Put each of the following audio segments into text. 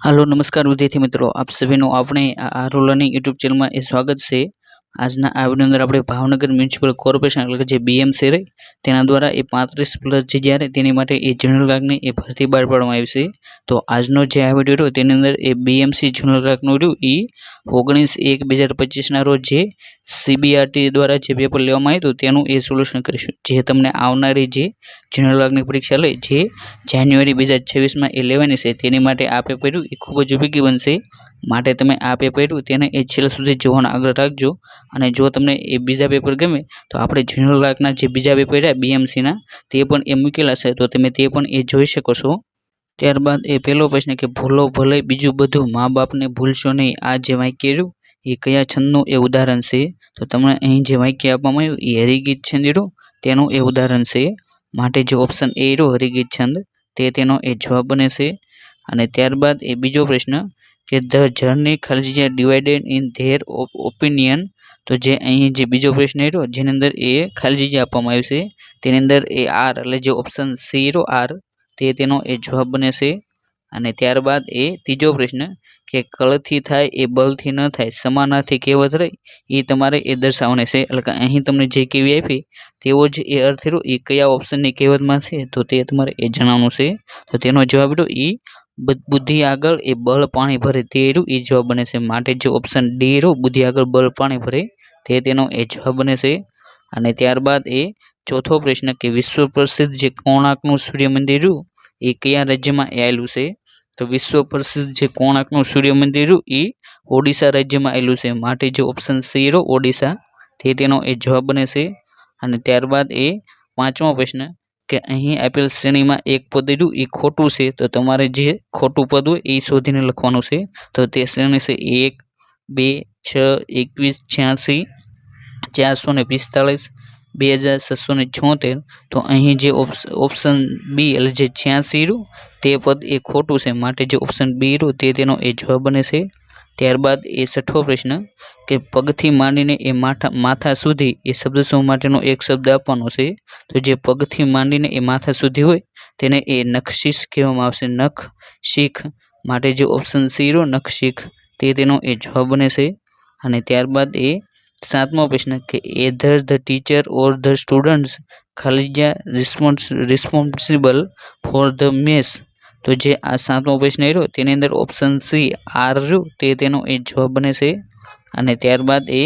Hello नमस्कार विद्यार्थी मित्रों, आप सभी नो अपने आरो लर्निंग यूट्यूब चैनल में स्वागत है। આજના આ વિડિયો અંદર આપણે ભાવનગર મ્યુનિસિપલ કોર્પોરેશન એટલે કે જે બીએમસી રહી તેના દ્વારા એ 35+ જગ્યા રહે તેની માટે એ જનરલ ક્લાર્કની એ ભરતી બહાર પાડવામાં આવી છે। તો આજનો જે આ વિડિયો રહ્યો તેની અંદર એ બીએમસી જનરલ ક્લાર્કનું રહ્યું એ 19/1/2025 ના રોજ જે સીબીઆરટી દ્વારા જે પેપર લેવામાં આવ્યું હતું તેનું એ સોલ્યુશન કરીશું। જે તમને આવનારી જે જનરલ ક્લાર્કની પરીક્ષા લઈ જે જાન્યુઆરી 2026 માં એ લેવાની છે તેની માટે આ પેપર રહ્યું એ ખૂબ જ ઉપયોગી બનશે। માટે તમે આ પેપર રહ્યું તેને એ છેલ્લે સુધી જોવાનો આગ્રહ રાખજો। અને જો તમને એ બીજા પેપર ગમે તો આપણે જનરલ ક્લાર્કના જે બીજા પેપર રહ્યા બીએમસીના તે પણ એ મૂકેલા છે, તો તમે તે પણ એ જોઈ શકો છો। ત્યારબાદ એ પહેલો પ્રશ્ન કે ભૂલો ભલે બીજું બધું મા બાપને ભૂલશો નહીં, આ જે વાક્ય રહ્યું એ કયા છંદનું એ ઉદાહરણ છે? તો તમને અહીં જે વાક્ય આપવામાં આવ્યું એ હરિગીત છંદ રહ્યું તેનું એ ઉદાહરણ છે। માટે જે ઓપ્શન એ રહ્યો હરિગીત છંદ તે તેનો એ જવાબ બને છે। અને ત્યારબાદ એ બીજો પ્રશ્ન કે ધ જર્ની ખાલી જગ્યા ડિવાઇડેડ ઇન ધેર ઓપિનિયન, તો જે અહીં જે બીજો પ્રશ્ન રહ્યો જેની અંદર એ ખાલી જગ્યા આપવામાં આવ્યું છે તેની અંદર એ આર એટલે જે ઓપ્શન સી રહ્યો આર તે તેનો એ જવાબ બને છે। અને ત્યારબાદ એ ત્રીજો પ્રશ્ન કે કળથી થાય એ બલથી ન થાય સમાનાર્થી કહેવત રહી એ તમારે એ દર્શાવવાની છે। એટલે કે અહીં તમને જે કેવી આપી તેવો જ એ અર્થ રહ્યો એ કયા ઓપ્શનની કહેવતમાં છે તો તે તમારે એ જણાવવાનું છે। તો તેનો જવાબ રહ્યો એ બુદ્ધિ આગળ એ બળ પાણી ભરે તે રહ્યું એ જવાબ બને છે। માટે જે ઓપ્શન ડી રહ્યો બુદ્ધિ આગળ બળ પાણી ભરે તે તેનો એ જવાબ બને છે। અને ત્યારબાદ એ ચોથો પ્રશ્ન કે વિશ્વ પ્રસિદ્ધ જે કોણાર્કનું સૂર્ય મંદિર રહ્યું એ કયા રાજ્યમાં આવેલું છે? તો વિશ્વ પ્રસિદ્ધ જે કોણાર્કનું સૂર્ય મંદિર રહ્યું એ ઓડિશા રાજ્યમાં આવેલું છે। માટે જે ઓપ્શન સી રહ્યો ઓડિશા તે તેનો એ જવાબ બને છે। અને ત્યારબાદ એ પાંચમો પ્રશ્ન કે અહીં આપેલ શ્રેણીમાં એક પદ રહ્યું એ ખોટું છે, તો તમારે જે ખોટું પદ હોય એ શોધીને લખવાનું છે। તો તે શ્રેણી છે 1, 2, 6, 21, 86, 445, 2776। તો અહીં જે ઓપ્શન બી એટલે જે 86 રહ્યું તે પદ એ ખોટું છે। માટે જે ઓપ્શન બી રહ્યું તે તેનો એ જવાબ બને છે। ત્યારબાદ એ છઠ્ઠો પ્રશ્ન કે પગથી માંડીને એ માથા સુધી એ શબ્દ સમૂહ માટેનો એક શબ્દ આપવાનો છે। તો જે પગથી માંડીને એ માથા સુધી હોય તેને એ નખશીખ કહેવામાં આવશે, નખ શીખ। માટે જે ઓપ્શન સી રહ્યો નખશીખ તે તેનો એ જવાબ બને છે। અને ત્યારબાદ એ સાતમો પ્રશ્ન કે either the teacher or the students ખાલી જગ્યા રિસ્પોન્સિબલ ફોર ધ મેસ, તો જે આ સાતમો પ્રશ્ન રહ્યો તેની અંદર ઓપ્શન સી આર રહ્યું તે તેનો એ જવાબ બને છે। અને ત્યારબાદ એ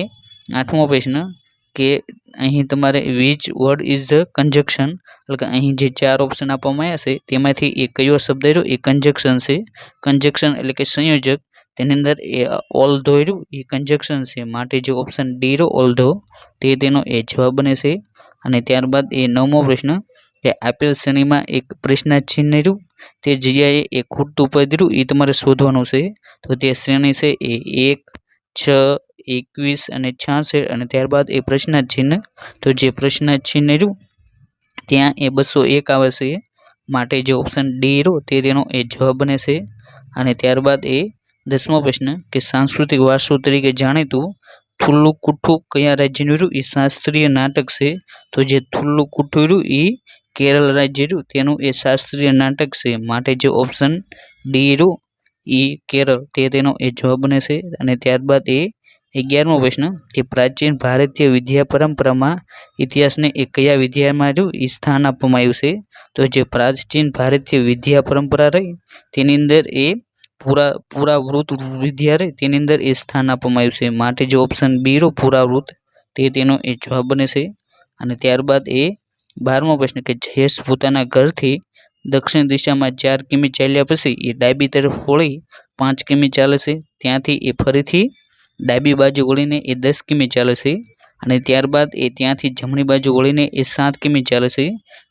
આઠમો પ્રશ્ન કે અહીં તમારે which word is the conjunction, એટલે કે અહીં જે ચાર ઓપ્શન આપવામાં આવ્યા છે તેમાંથી એ કયો શબ્દ રહ્યો એ કન્જક્શન છે। કન્જક્શન એટલે કે સંયોજક, તેની અંદર એ ઓલ્ધો રહ્યું એ કન્જક્શન છે। માટે જે ઓપ્શન ડી રહ્યો ઓલ્ધો તે તેનો એ જવાબ બને છે। અને ત્યારબાદ એ નવમો પ્રશ્ન કે આપેલ શ્રેણીમાં એક પ્રશ્નાર્થ ચિહ્ન રહ્યું તે જગ્યાએ એક ખૂટતું પદ રહ્યું એ તમારે શોધવાનું છે। તો તે શ્રેણી છે એ 1, 6, 21 અને 66। અને ત્યારબાદ એ પ્રશ્નાર્થ ચિહ્ન, તો જે પ્રશ્નાર્થ ચિહ્ન રહ્યું ત્યાં એ 201 આવે છે। માટે જે ઓપ્શન ડી રહ્યો તે તેનો એ જવાબ બને છે। અને ત્યારબાદ એ દસમો પ્રશ્ન કે સાંસ્કૃતિક વારસો તરીકે જાણીતું થુલ્લુકુટ્ટુ કયા રાજ્યનું રહ્યું એ શાસ્ત્રીય નાટક છે? તો જે થુલ્લુકુટ્ટુ રહ્યું એ કેરળ રાજ્ય રહ્યું તેનું એ શાસ્ત્રીય નાટક છે। માટે જે ઓપ્શન ડી રહ્યું એ કેરળ તે તેનો એ જવાબ બને છે। અને ત્યારબાદ એ 11મો પ્રશ્ન કે પ્રાચીન ભારતીય વિદ્યા પરંપરામાં ઇતિહાસને એ કયા વિદ્યામાં રહ્યું એ સ્થાન આપવામાં આવ્યું છે? તો જે પ્રાચીન ભારતીય વિદ્યા પરંપરા રહી તેની અંદર એ પુરાવૃત્ત વિદ્યા રહી તેની અંદર એ સ્થાન આપવામાં આવ્યું છે। માટે જે ઓપ્શન બી રહ્યો પુરાવૃત્ત તે તેનો એ જવાબ બને છે। અને ત્યારબાદ એ 12મો પ્રશ્ન કે જયેશ પોતાના ઘરથી દક્ષિણ દિશામાં 4 કિમી ચાલ્યા પછી એ ડાબી તરફ વળી 5 કિમી ચાલે છે, ત્યાંથી એ ફરીથી ડાબી બાજુ વળીને એ 10 કિમી ચાલે છે। અને ત્યારબાદ એ ત્યાંથી જમણી બાજુ વળીને એ 7 કિમી ચાલે છે,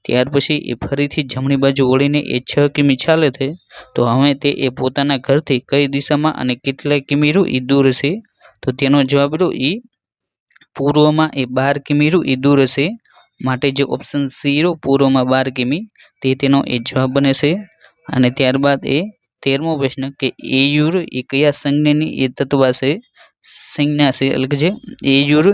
ત્યાર પછી એ ફરીથી જમણી બાજુ વળીને એ 6 કિમી ચાલે છે। તો હવે તે એ પોતાના ઘરથી કઈ દિશામાં અને કેટલા કિમી રહ્યું એ દૂર છે? તો તેનો જવાબ રહ્યો એ પૂર્વમાં એ 12 કિમી રહ્યું એ દૂર હશે। માટે જે ઓપ્શન સી રહ્યો પૂર્વમાં 12 કિમી તે તેનો એ જવાબ બને છે। અને ત્યારબાદ એ 13મો પ્રશ્ન કે એયુર એ કયા સંજ્ઞાની એ તત્વા છે સંજ્ઞા છે, એટલે કે જે એયુર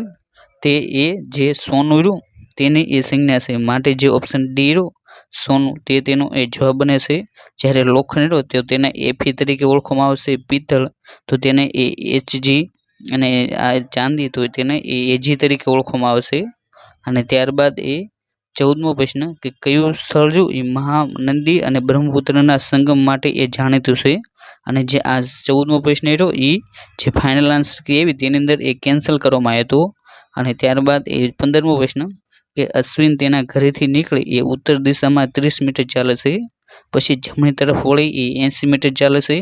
તે એ જે સોનું રહ્યું તેની એ સંજ્ઞા છે। માટે જે ઓપ્શન ડી રહ્યું સોનું તે તેનો એ જવાબ બને છે. જ્યારે લોખંડ રહ્યો તો તેને Fe તરીકે ઓળખવામાં આવશે. પિત્તળ તો તેને Hg અને આ ચાંદી તો તેને Ag તરીકે ઓળખવામાં આવશે. અને ત્યારબાદ 14મો પ્રશ્ન કે કયું સ્થળ રહ્યું એ મહાનદી અને બ્રહ્મપુત્રના સંગમ માટે એ જાણીતું છે. અને જે આ 14મો પ્રશ્ન રહ્યો એ જે ફાઇનલ આન્સર કે એવી તેની અંદર એ કેન્સલ કરવામાં આવ્યો હતો. અને ત્યારબાદ 15મો પ્રશ્ન કે અશ્વિન તેના ઘરેથી નીકળી એ ઉત્તર દિશામાં 30 મીટર ચાલે છે. પછી જમણી તરફ વળી એ 80 મીટર ચાલે છે.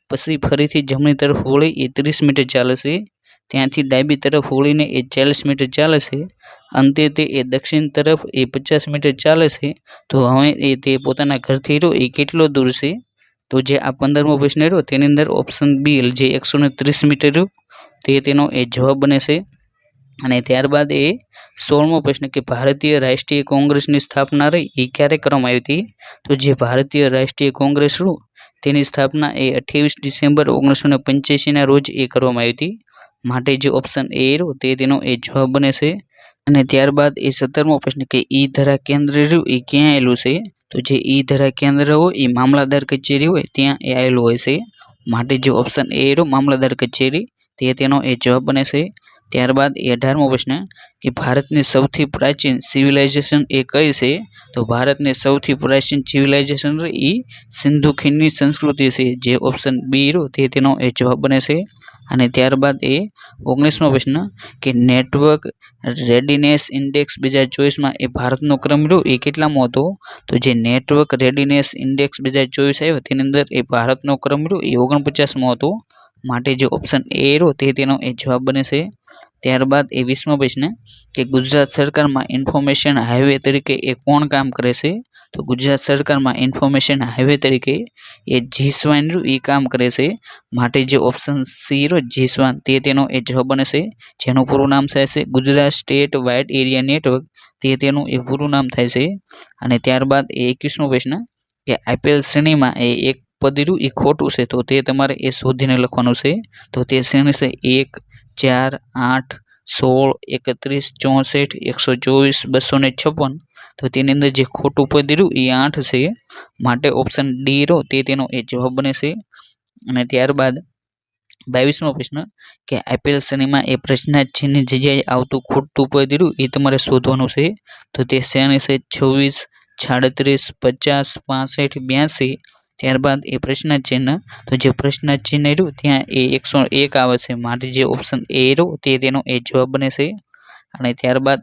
પછી ફરીથી જમણી તરફ વળી એ 30 મીટર ચાલે છે. ત્યાંથી ડાબી તરફ વળીને એ 40 મીટર ચાલે છે. અંતે તે દક્ષિણ તરફ એ 50 મીટર ચાલે છે. તો હવે તે પોતાના ઘરથી રહ્યો એ કેટલો દૂર છે? તો જે આ 15મો પ્રશ્ન રહ્યો તેની અંદર ઓપ્શન બી જે 130 મીટર રહ્યું તે તેનો જવાબ બને છે. અને ત્યારબાદ 16મો પ્રશ્ન કે ભારતીય રાષ્ટ્રીય કોંગ્રેસની સ્થાપના રહી એ ક્યારે કરવામાં આવી હતી? તો જે ભારતીય રાષ્ટ્રીય કોંગ્રેસ રહ્યું તેની સ્થાપના 28 ડિસેમ્બર 1985ના રોજ કરવામાં આવી હતી. માટે જે ઓપ્શન એ રહ્યો તે તેનો જવાબ બને છે. અને ત્યારબાદ 17મો પ્રશ્ન કે ઈ ધરા કેન્દ્ર રહ્યું એ ક્યાં આવેલું છે? તો જે ઈ ધરા કેન્દ્ર હોય એ મામલતદાર કચેરી હોય ત્યાં આવેલું હોય છે. માટે જે ઓપ્શન એ રહ્યો મામલતદાર કચેરી તે તેનો જવાબ બને છે. ત્યારબાદ 18મો પ્રશ્ન કે ભારતની સૌથી પ્રાચીન સિવિલાઇઝેશન એ કઈ છે? તો ભારતની સૌથી પ્રાચીન સિવિલાઇઝેશન એ સિંધુ ખીણની સંસ્કૃતિ છે. જે ઓપ્શન બી રહ્યો તે તેનો જવાબ બને છે. અને ત્યારબાદ 19મો પ્રશ્ન કે નેટવર્ક રેડીનેસ ઇન્ડેક્સ 2024માં એ ભારતનો ક્રમ રહ્યો એ કેટલામો હતો? તો જે નેટવર્ક રેડીનેસ ઇન્ડેક્સ 2024 આવ્યો તેની અંદર એ ભારતનો ક્રમ રહ્યો એ 49મો હતો. માટે જે ઓપ્શન એ રહ્યો તે તેનો જવાબ બને છે. ત્યારબાદ 20મો પ્રશ્ન કે ગુજરાત સરકારમાં ઇન્ફોર્મેશન હાઈવે તરીકે એ કોણ કામ કરે છે? તો ગુજરાત સરકારમાં ઇન્ફોર્મેશન હાઈવે તરીકે જીસ્વાન એ કામ કરે છે. માટે જે ઓપ્શન સી રહ્યો જીસ્વાન તે તેનો જવાબ બને છે. જેનું પૂરું નામ થાય છે Gujarat state wide area network તે તેનું પૂરું નામ થાય છે. અને ત્યારબાદ 21મો પ્રશ્ન કે આપેલ શ્રેણીમાં એક પદ રહ્યું એ ખોટું છે તો તે તમારે શોધીને લખવાનું છે. તો તે શ્રેણી છે 1, 4, 8, 16, 31, 64, 124, 256. તો તેની અંદર જે ખોટું પદ રહ્યું એ 8 છે. માટે ઓપ્શન ડી રહ્યો તે તેનો જવાબ બને છે. અને ત્યારબાદ 22મો પ્રશ્ન કે આપેલ શ્રેણીમાં પ્રશ્નાર્થ ચિહ્નની જગ્યાએ આવતું ખોટું પદ રહ્યું એ તમારે શોધવાનું છે. તો તે શ્રેણી છે 26, 36, 50, 65, 82. ત્યારબાદ પ્રશ્નાર્થ ચિહ્ન તો જે પ્રશ્નાર્થ ચિહ્ન રહ્યું ત્યાં 101 આવે છે. માટે જે ઓપ્શન એ રહ્યો તે તેનો જવાબ બને છે. અને ત્યારબાદ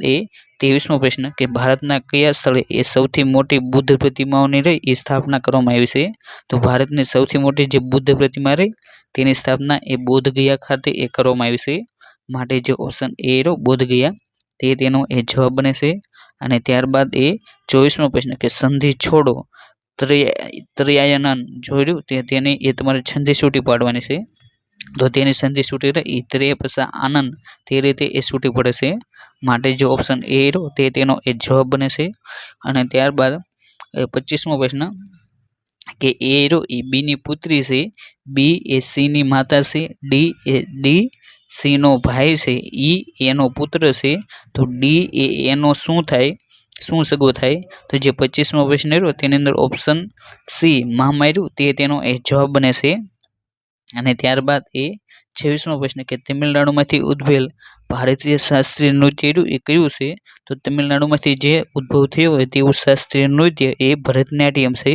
23મો પ્રશ્ન કે ભારતના કયા સ્થળે સૌથી મોટી બુદ્ધ પ્રતિમાઓની રહી એ સ્થાપના કરવામાં આવી છે? તો ભારતની સૌથી મોટી જે બુદ્ધ પ્રતિમા રહી તેની સ્થાપના બોધ ગયા ખાતે કરવામાં આવી છે. માટે જે ઓપ્શન એ રહ્યો બોધ ગયા તે તેનો જવાબ બને છે. અને ત્યારબાદ 24મો પ્રશ્ન કે સંધિ છોડો ત્રયાયનન જોયું તેની તમારે સંધિ છૂટી પાડવાની છે. તો તેની સંધિ છૂટી રહી ત્રય પછી આનંદ તે રીતે છૂટી પડે છે. માટે જે ઓપ્શન એ રહ્યો તે તેનો જવાબ બને છે. અને ત્યારબાદ 25મો પ્રશ્ન કે એ રહ્યો એ બીની પુત્રી છે, બી સી ની માતા છે, ડી સી નો ભાઈ છે, ઈ એનો પુત્ર છે. તો ડી એનો શું સગો થાય? તો જે 25મો પ્રશ્ન રહ્યો તેની અંદર ઓપ્શન સી મામાર્યું તે તેનો જવાબ બને છે. અને ત્યારબાદ 26મો પ્રશ્ન કે તમિલનાડુમાંથી ઉદ્ભવેલ ભારતીય શાસ્ત્રીય નૃત્ય એ કયું છે? તો તમિલનાડુમાંથી જે ઉદ્ભવ થયો હોય તેવું શાસ્ત્રીય નૃત્ય ભરતનાટ્યમ છે.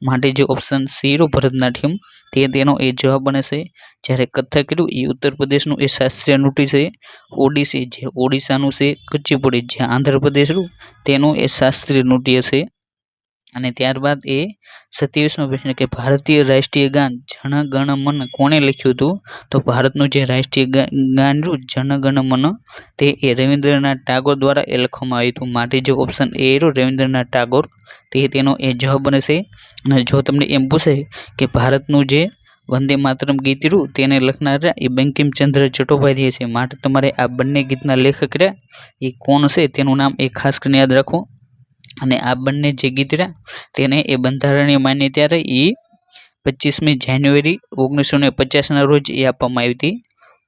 માટે જે ઓપ્શન સી રહ્યો ભરતનાટ્યમ તે તેનો જવાબ બને છે. જ્યારે કથક રહ્યું ઉત્તર પ્રદેશનું શાસ્ત્રીય નૃત્ય છે. ઓડિસી જે ઓડિશાનું છે. કુચીપુડી જે આંધ્રપ્રદેશ રહ્યું તેનું શાસ્ત્રીય નૃત્ય છે. અને ત્યારબાદ 27મો પ્રશ્ન કે ભારતીય રાષ્ટ્રીય ગાન જન ગણ મન કોણે લખ્યું હતું? તો ભારતનું જે રાષ્ટ્રીય ગાન રહ્યું જન ગણ મન તે રવિન્દ્રનાથ ટાગોર દ્વારા લખવામાં આવ્યું હતું. માટે જે ઓપ્શન એ રહ્યો રવિન્દ્રનાથ ટાગોર તે તેનો જવાબ બને છે. અને જો તમને એમ પૂછે કે ભારતનું જે વંદે માતરમ ગીત રહ્યું તેને લખનારા બંકિમચંદ્ર ચટ્ટોપાધ્યાય છે. માટે તમારે આ બંને ગીતના લેખક રહ્યા કોણ છે તેનું નામ ખાસ કરીને યાદ રાખો. અને આ બંને જે ગીત રહ્યા તેને બંધારણીય માન્યતા રહી 25મી જાન્યુઆરી 1950ના રોજ આપવામાં આવી હતી.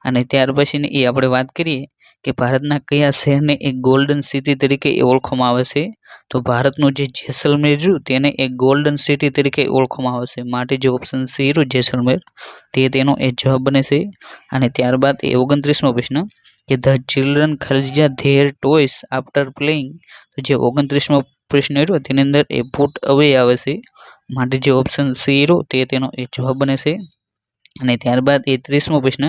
અને ત્યાર પછીની આપણે વાત કરીએ કે ભારતના કયા શહેરને એક ગોલ્ડન સિટી તરીકે ઓળખવામાં આવે છે? તો ભારતનું જે જેસલમેર રહ્યું તેને એક ગોલ્ડન સિટી તરીકે ઓળખવામાં આવે છે. માટે જે ઓપ્શન સી રહ્યું જેસલમેર તે તેનો એ જવાબ બને છે. અને ત્યારબાદ એ 29મો પ્રશ્ન કે ધ ચિલ્ડ્રન ખર્જા ધેર ટોયસ આફ્ટર પ્લેઇંગ. તો જે 29મો પ્રશ્ન રહ્યો તેની અંદર એ પુટ અવે આવે છે. માટે જે ઓપ્શન સી રહ્યો તે તેનો એ જવાબ બને છે. અને ત્યારબાદ એ 30મો પ્રશ્ન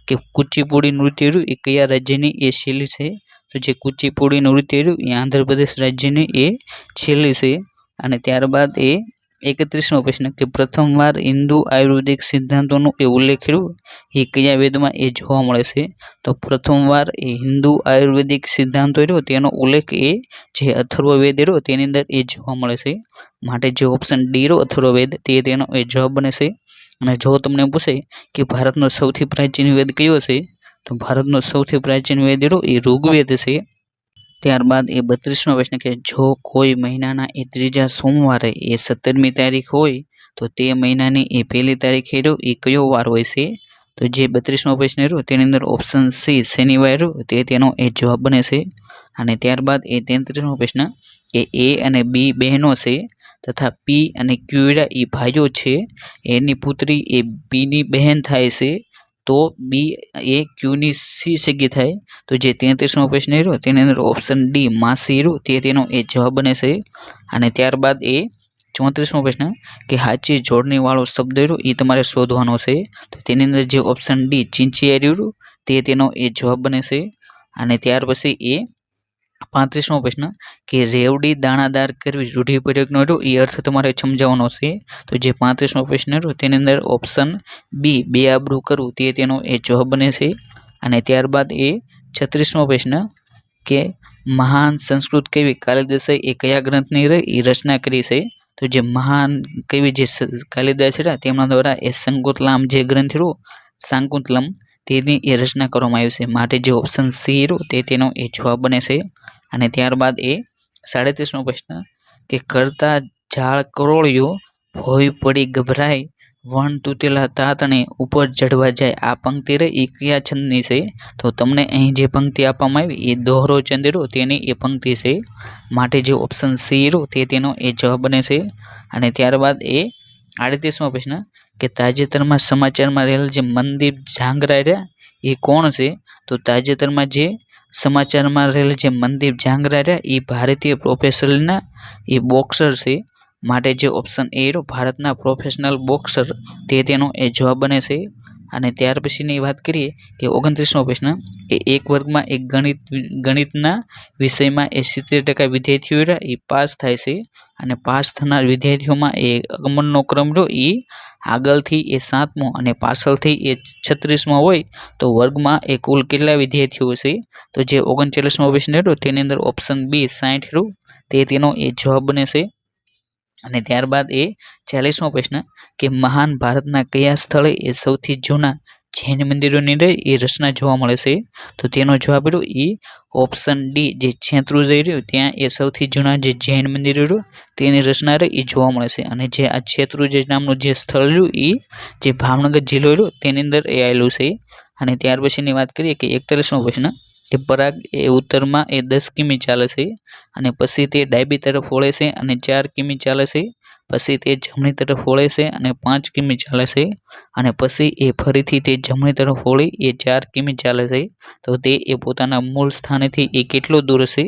કે કુચીપુડી નૃત્ય રહ્યું એ કયા રાજ્યની એ શૈલી છે? તો જે કુચીપુડી નૃત્ય રહ્યું એ આંધ્રપ્રદેશ રાજ્યની એ શૈલી છે. અને ત્યારબાદ એ 31મો પ્રશ્ન કે પ્રથમવાર હિન્દુ આયુર્વેદિક સિદ્ધાંતોનો એ ઉલ્લેખ રહ્યો એ કયા વેદમાં એ જોવા મળે છે? તો પ્રથમવાર એ હિન્દુ આયુર્વેદિક સિદ્ધાંતો રહ્યો તેનો ઉલ્લેખ એ જે અથર્વવેદ રહ્યો તેની અંદર એ જોવા મળે છે. માટે જે ઓપ્શન ડી રહ્યો અથર્વવેદ તે તેનો એ જવાબ બને છે. અને જો તમને પૂછે કે ભારતનો સૌથી પ્રાચીન વેદ કયો છે? તો ભારતનો સૌથી પ્રાચીન વેદ રહ્યો એ ઋગ્વેદ છે. ત્યારબાદ એ 32મો પ્રશ્ન કે જો કોઈ મહિનાના એ ત્રીજા સોમવારે એ 17મી તારીખ હોય તો તે મહિનાની એ પહેલી તારીખે રહ્યો એ કયો વાર હોય છે? તો જે 32મો પ્રશ્ન રહ્યો તેની અંદર ઓપ્શન સી શનિવાર રહ્યો તે તેનો એ જવાબ બને છે. અને ત્યારબાદ એ 33મો પ્રશ્ન કે એ અને બી બહેનો છે તથા પી અને ક્યુ એ ભાઈઓ છે, એની પુત્રી એ બીની બહેન થાય છે તો બી એ ક્યુની સી સગી થાય. તો જે 33મો પ્રશ્ન રહ્યો તેની અંદર ઓપ્શન ડી માસી રહ્યો તે તેનો એ જવાબ બને છે. અને ત્યારબાદ એ 34મો પ્રશ્ન કે હાચી જોડણી વાળો શબ્દ રહ્યો એ તમારે શોધવાનો છે. તો તેની અંદર જે ઓપ્શન ડી ચિંચિયારી રહ્યું તે તેનો એ જવાબ બને છે. અને ત્યાર પછી એ 35મો પ્રશ્ન કે રેવડી દાણાદાર કરવી રૂઢિપ્રયોગનો રહ્યો એ અર્થ તમારે સમજાવવાનો છે. તો જે 35મો પ્રશ્ન રહ્યો તેની અંદર ઓપ્શન બી બેઆબરૂ કરવું તે તેનો એ જવાબ બને છે. અને ત્યારબાદ એ 36મો પ્રશ્ન કે મહાન સંસ્કૃત કવિ કાલિદાસે એ કયા ગ્રંથની એ રચના કરી છે? તો જે મહાન કવિ જે કાલિદાસ હતા તેમના દ્વારા એ સંકુતલામ જે ગ્રંથ રહ્યો શાકુંતલમ તેની એ રચના કરવામાં આવી છે. માટે જે ઓપ્શન સી રહ્યો તે તેનો એ જવાબ બને છે. અને ત્યારબાદ એ 37મો પ્રશ્ન કે કરતા ઝાડ કરોળિયો ભોય પડી ગભરાય વણ તૂટેલા તાતણે ઉપર ચડવા જાય આ પંક્તિ રહી એ કયા છંદની છે? તો તમને અહીં જે પંક્તિ આપવામાં આવી એ દોહરો છંદ રહ્યો તેની એ પંક્તિ છે. માટે જે ઓપ્શન સી રહ્યો તે તેનો એ જવાબ બને છે. અને ત્યારબાદ એ 38મો પ્રશ્ન કે તાજેતરમાં સમાચારમાં રહેલ જે મનદીપ ઝાંગરા રહ્યા એ કોણ છે? તો તાજેતરમાં જે સમાચારમાં રહેલ જે મનદીપ ઝાંગરા રહ્યા એ ભારતીય પ્રોફેશનલના એ બોક્સર છે. માટે જે ઓપ્શન એ રહ્યો ભારતના પ્રોફેશનલ બોક્સર તે તેનો એ જવાબ બને છે. અને ત્યાર પછીની વાત કરીએ કે 29મો પ્રશ્ન કે એક વર્ગમાં એક ગણિતના વિષયમાં એ 70% વિદ્યાર્થીઓ એ પાસ થાય છે અને પાસ થનાર વિદ્યાર્થીઓમાં એ આગમનનો ક્રમ રહ્યો એ આગળથી એ 7મો અને પાછળથી એ 36મો હોય તો વર્ગમાં એ કુલ કેટલા વિદ્યાર્થીઓ છે? તો જે 39મો પ્રશ્ન રહ્યો તેની અંદર ઓપ્શન બી 60 રહ્યું તે તેનો એ જવાબ બને છે. અને ત્યારબાદ એ 40મો પ્રશ્ન કે મહાન ભારતના કયા સ્થળે એ સૌથી જૂના જૈન મંદિરોની એ રચના જોવા મળે છે? તો તેનો જવાબ રહ્યો એ ઓપ્શન ડી જે છેત્રુંજય રહ્યું ત્યાં એ સૌથી જૂના જે જૈન મંદિરો રહ્યું તેની રચના રહી એ જોવા મળે છે. અને જે આ છેત્રુંજય નામનું જે સ્થળ રહ્યું એ જે ભાવનગર જિલ્લો રહ્યો તેની અંદર એ આવેલું છે. અને ત્યાર પછીની વાત કરીએ કે 41મો પ્રશ્ન કે પરાગ એ ઉત્તરમાં એ 10 કિમી ચાલે છે અને પછી તે ડાબી તરફ વળે છે અને 4 કિમી ચાલે છે, પછી તે જમણી તરફ વળે છે અને 5 કિમી ચાલે છે અને પછી એ ફરીથી તે જમણી તરફ વળી એ 4 કિમી ચાલે છે. તો તે એ પોતાના મૂળ સ્થાનેથી એ કેટલો દૂર છે?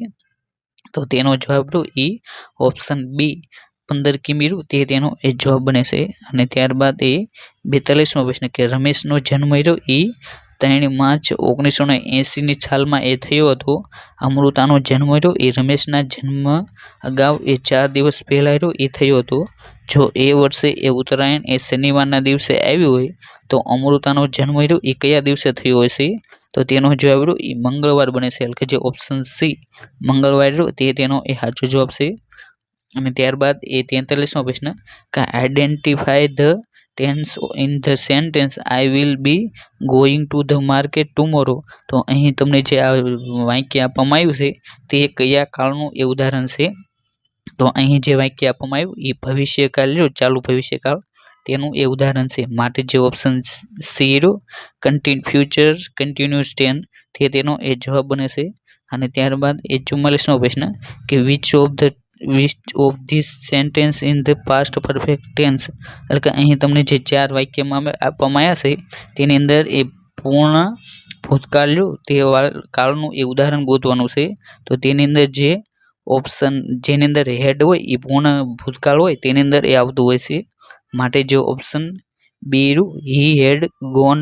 તો તેનો જવાબ રહ્યો એ ઓપ્શન બી 15 કિમી રહ્યું તે તેનો એ જવાબ બને છે. અને ત્યારબાદ એ 42મો પ્રશ્ન કે રમેશનો જન્મ રહ્યો એ 3 માર્ચ 1980ની સાલમાં એ થયો હતો. અમૃતાનો જન્મ રહ્યો એ રમેશના જન્મ અગાઉ એ 4 દિવસ પહેલાં રહ્યો એ થયો હતો. જો એ વર્ષે એ ઉત્તરાયણ એ શનિવારના દિવસે આવ્યું હોય તો અમૃતાનો જન્મ રહ્યો એ કયા દિવસે થયો હશે? તો તેનો જવાબ રહ્યો એ મંગળવાર બને છે. એટલે કે જે ઓપ્શન સી મંગળવાર રહ્યો તે તેનો એ સાચો જવાબ છે. અને ત્યારબાદ એ 43મો પ્રશ્ન કે identify the tense in the sentence I will be going to the market tomorrow. તો અહીં તમને જે આ વાક્ય આપવામાં આવ્યું છે તે કયા કાળનું એ ઉદાહરણ છે? તો અહીં જે વાક્ય આપવામાં આવ્યું એ ભવિષ્યકાળ રહ્યો ચાલુ ભવિષ્યકાળ તેનું એ ઉદાહરણ છે, માટે જે ઓપ્શન સી રહ્યું ફ્યુચર કન્ટિન્યુઅસ ટેન્સ તે તેનો એ જવાબ બને છે. અને ત્યારબાદ એ 44મો પ્રશ્ન કે which of this sentence in the past perfect tense, એટલે કે અહીં તમને જે 4 વાક્યમાં આપવામાં આવ્યા છે તેની અંદર એ પૂર્ણ ભૂતકાળ તે કાળનું એ ઉદાહરણ ગોતવાનું છે. તો તેની અંદર જે ઓપ્શન જેની અંદર હેડ હોય એ પૂર્ણ ભૂતકાળ હોય તેની અંદર એ આવતું હોય છે, માટે જે option B he had gone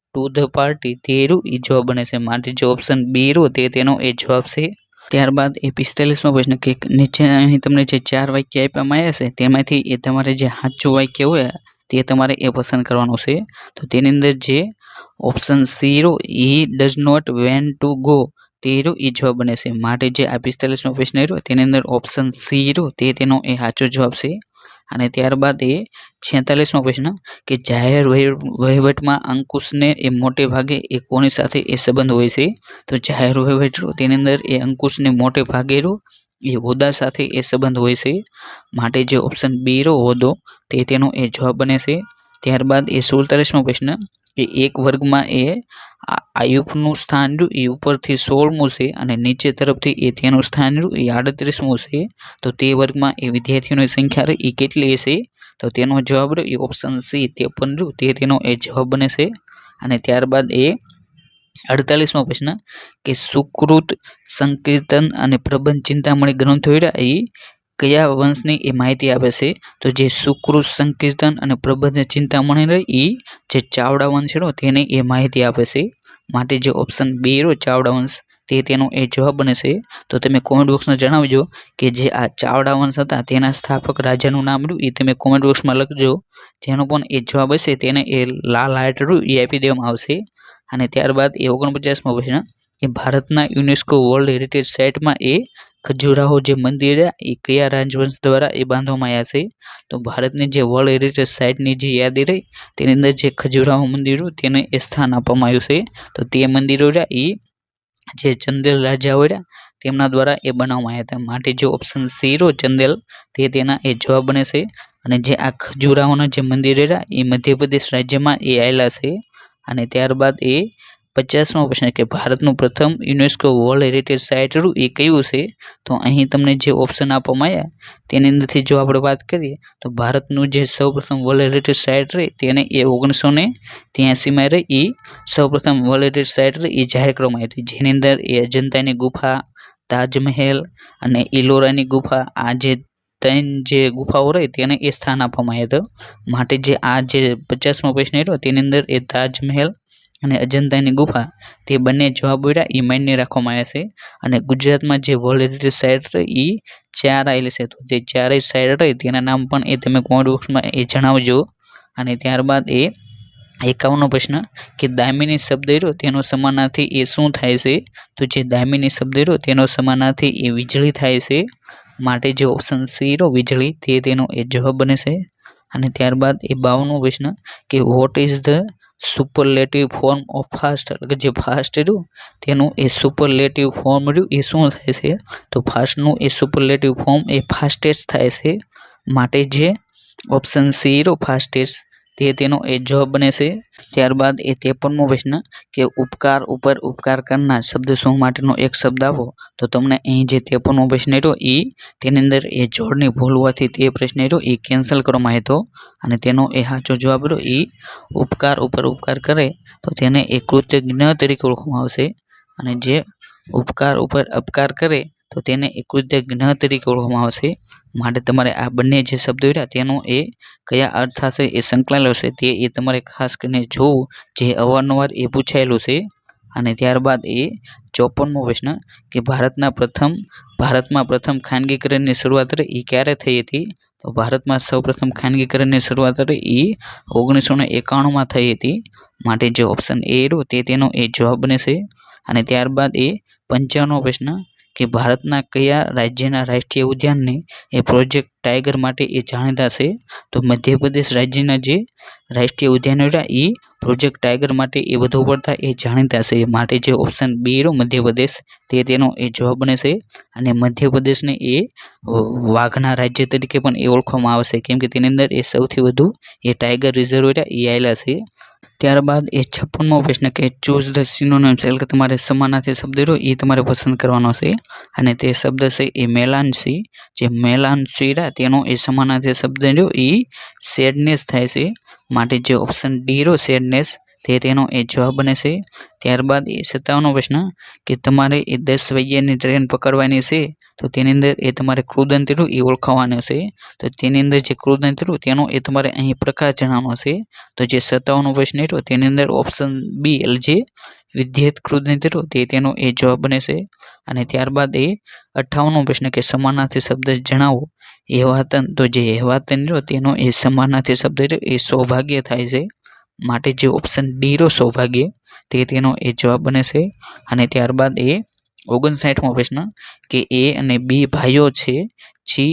to the party તે એ જવાબ બને છે, માટે જે ઓપ્શન બી તે તેનો એ જવાબ છે. ત્યારબાદ એ 45મો પ્રશ્ન કે નીચે અહીં તમને જે 4 વાક્ય આપવામાં આવ્યા છે તેમાંથી એ તમારે જે સાચું વાક્ય હોય તે તમારે એ પસંદ કરવાનું છે. તો તેની અંદર જે option C he does not want to go તે એ જવાબ બને છે, માટે જે આ 45મો પ્રશ્ન રહ્યો તેની અંદર ઓપ્શન સી તે તેનો એ સાચો જવાબ છે. અને ત્યારબાદ એ 46મો પ્રશ્ન કે જાહેર વહીવટમાં અંકુશને એ મોટે ભાગે એ કોની સાથે એ સંબંધ હોય છે. તો જાહેર વહીવટ તેની અંદર એ અંકુશને મોટે ભાગે એ હોદ્દા સાથે એ સંબંધ હોય છે, માટે જે ઓપ્શન બી હોદ્દો તે તેનો એ જવાબ બને છે. ત્યારબાદ એ 47મો પ્રશ્ન કે એક વર્ગમાં એ આયુપનું સ્થાન એ ઉપરથી 16મું છે અને નીચે તરફથી એ તેનું સ્થાન એ 38મું છે, તો તે વર્ગમાં એ વિદ્યાર્થીઓની સંખ્યા એ કેટલી હશે. તો તેનો જવાબ એ ઓપ્શન સી 53 તે તેનો એ જવાબ બને છે. અને ત્યારબાદ એ 48મો પ્રશ્ન કે સુકૃત સંકીર્તન અને પ્રબંધ ચિંતામણી ગ્રંથો એ કયા વંશની એ માહિતી આપે છે. તો જે સુકૃત સંકીર્તન અને પ્રબંધ ચિંતામણી એ જે ચાવડા વંશ તેને એ માહિતી આપે છે, માટે જે ઓપ્શન બી ચાવડા વંશ તે તેનો એ જવાબ બને છે. તો તમે કોમેન્ટ બોક્સમાં જણાવજો કે જે આ ચાવડા વંશ હતા તેના સ્થાપક રાજાનું નામ એ તમે કોમેન્ટ બોક્સમાં લખજો, જેનો પણ એ જવાબ હશે તેને એ લાલ હાર્ટ એ આપી દેવામાં આવશે. અને ત્યારબાદ એ 49મો પ્રશ્ન કે ભારતના યુનેસ્કો વર્લ્ડ હેરિટેજ સાઇટમાં એ ખજુરાહો જે મંદિર એ કયા રાજવંશ દ્વારા એ બાંધવામાં આવ્યા છે. તો ભારતની જે વર્લ્ડ હેરિટેજ સાઇટની જે યાદી રહી તેની અંદર જે ખજુરાહો મંદિરો તેને એ સ્થાન આપવામાં આવ્યું છે. તો તે મંદિરો એ જે ચંદેલ રાજાઓ તેમના દ્વારા એ બનાવવામાં આવ્યા હતા, માટે જે ઓપ્શન સી ચંદેલ તે તેના એ જવાબ બને છે. અને જે આ ખજુરાહોના જે મંદિર એ મધ્યપ્રદેશ રાજ્યમાં એ આવેલા છે. અને ત્યારબાદ એ 50મો પ્રશ્ન કે ભારતનું પ્રથમ યુનેસ્કો વર્લ્ડ હેરિટેજ સાઇટ એ કયું છે. તો અહીં તમને જે ઓપ્શન આપવામાં આવ્યા તેની અંદરથી જો આપણે વાત કરીએ તો ભારતનું જે સૌપ્રથમ વર્લ્ડ હેરિટેજ સાઇટ રહી તેને એ 1983માં એ સૌપ્રથમ વર્લ્ડ હેરિટેજ સાઇટ એ જાહેર કરવામાં આવી હતી, જેની અંદર એ અજંતાની ગુફા, તાજમહેલ અને ઇલોરાની ગુફા આ જે 3 જે ગુફાઓ રહી તેને એ સ્થાન આપવામાં આવ્યા હતા, માટે જે આ જે 50મો પ્રશ્ન રહ્યો તેની અંદર એ તાજમહેલ અને અજંતાની ગુફા તે બંને જવાબ એ માન્ય રાખવામાં આવ્યા છે. અને ગુજરાતમાં જે વર્લ્ડ હેરિટેજ સાઇટ એ 4 આવેલી છે, તો તે 4 સાઇટ રહી તેના નામ પણ એ તમે કોમેન્ટ બોક્સમાં એ જણાવજો. અને ત્યારબાદ એ 51મો પ્રશ્ન કે દામિની શબ્દ રહ્યો તેનો સમાનાર્થી એ શું થાય છે. તો જે દામિની શબ્દ રહ્યો તેનો સમાનાર્થી એ વીજળી થાય છે, માટે જે ઓપ્શન સી વીજળી તે તેનો એ જવાબ બને છે. અને ત્યારબાદ એ 52મો પ્રશ્ન કે what is the superlative form of fast, એટલે કે જે ફાસ્ટ રહ્યું તેનું એ સુપરલેટિવ ફોર્મ રહ્યું એ શું થાય છે. તો ફાસ્ટનું એ સુપરલેટિવ ફોર્મ એ ફાસ્ટેસ્ટ થાય છે, માટે જે ઓપ્શન સી ફાસ્ટેસ્ટ તે તેનો એ જવાબ બને છે. ત્યારબાદ એ 53મો પ્રશ્ન કે ઉપકાર ઉપર ઉપકાર કરનાર શબ્દ શું માટેનો એક શબ્દ આપો. તો તમને અહીં જે 53મો પ્રશ્ન રહ્યો એ તેની અંદર એ જોડની ભૂલ હોવાથી તે પ્રશ્ન રહ્યો એ કેન્સલ કરવામાં આવ્યો હતો, અને તેનો એ સાચો જવાબ રહ્યો એ ઉપકાર ઉપર ઉપકાર કરે તો તેને એ કૃતજ્ઞ તરીકે ઓળખવામાં આવશે, અને જે ઉપકાર ઉપર અપકાર કરે તો તેને એ કૃતજ્ઞ તરીકે ઓળખવામાં આવશે, માટે તમારે આ બંને જે શબ્દો રહ્યા તેનો એ કયા અર્થ થશે એ સંકળાયેલો છે તે એ તમારે ખાસ કરીને જોવું, જે અવારનવાર એ પૂછાયેલું છે. અને ત્યારબાદ એ 54મો પ્રશ્ન કે ભારતમાં પ્રથમ ખાનગીકરણની શરૂઆત એ ક્યારે થઈ હતી. તો ભારતમાં સૌપ્રથમ ખાનગીકરણની શરૂઆત એ 1991માં થઈ હતી, માટે જે ઓપ્શન એ રહ્યો તે તેનો એ જવાબ બને છે. અને ત્યારબાદ એ 55મો પ્રશ્ન કે ભારતના કયા રાજ્યના રાષ્ટ્રીય ઉદ્યાનને એ પ્રોજેક્ટ ટાઈગર માટે એ જાણીતા છે? તો મધ્યપ્રદેશ રાજ્યના જે રાષ્ટ્રીય ઉદ્યાનો હતા એ પ્રોજેક્ટ ટાઈગર માટે એ વધુ પડતા એ જાણીતા છે. માટે જે ઓપ્શન બી રહ્યો મધ્યપ્રદેશ તે તેનો એ જવાબ બને છે. અને મધ્યપ્રદેશને એ વાઘના રાજ્ય તરીકે પણ એ ઓળખવામાં આવે છે, કેમ કે તેની અંદર એ સૌથી વધુ એ ટાઈગર રિઝર્વ એ આવેલા છે. ત્યારબાદ એ 56મો પ્રશ્ન કે ચૂઝ ધ સિનોનિમ્સ, એટલે કે તમારે સમાનાર્થી શબ્દ રહ્યો એ તમારે પસંદ કરવાનો છે. અને તે શબ્દ છે એ મેલાન્સી. જે મેલાન્સી તેનો એ સમાનાર્થી શબ્દ રહ્યો એ સેડનેસ થાય છે. માટે જે ઓપ્શન ડી રહ્યો સેડનેસ તે તેનો એ જવાબ બને છે. ત્યારબાદ એ 57મો પ્રશ્ન કે તમારે એ 10 વાગ્યાની ટ્રેન પકડવાની છે, તો તેની અંદર એ તમારે કૃદંત રહ્યું એ ઓળખાવાનું છે. તો તેની અંદર જે કૃદંત રહ્યું તેનો એ તમારે અહીં પ્રકાર જણાવવાનો છે. તો જે 57મો પ્રશ્ન રહ્યો તેની અંદર ઓપ્શન બી એટલે જે વિધેયત કૃદંત રહ્યો તે તેનો એ જવાબ બને છે. અને ત્યારબાદ એ 58મો પ્રશ્ન કે સમાનાર્થી શબ્દ જણાવો. એવાતન, તો જે એવાતન રહ્યો તેનો એ સમાનાર્થી શબ્દ રહ્યો એ સૌભાગ્ય થાય છે. માટે જે ઓપ્શન ડી રહ્યો સૌભાગ્ય તે તેનો એ જવાબ બને છે. અને ત્યારબાદ એ 59મો પ્રશ્ન કે એ અને બી ભાઈઓ છે. સી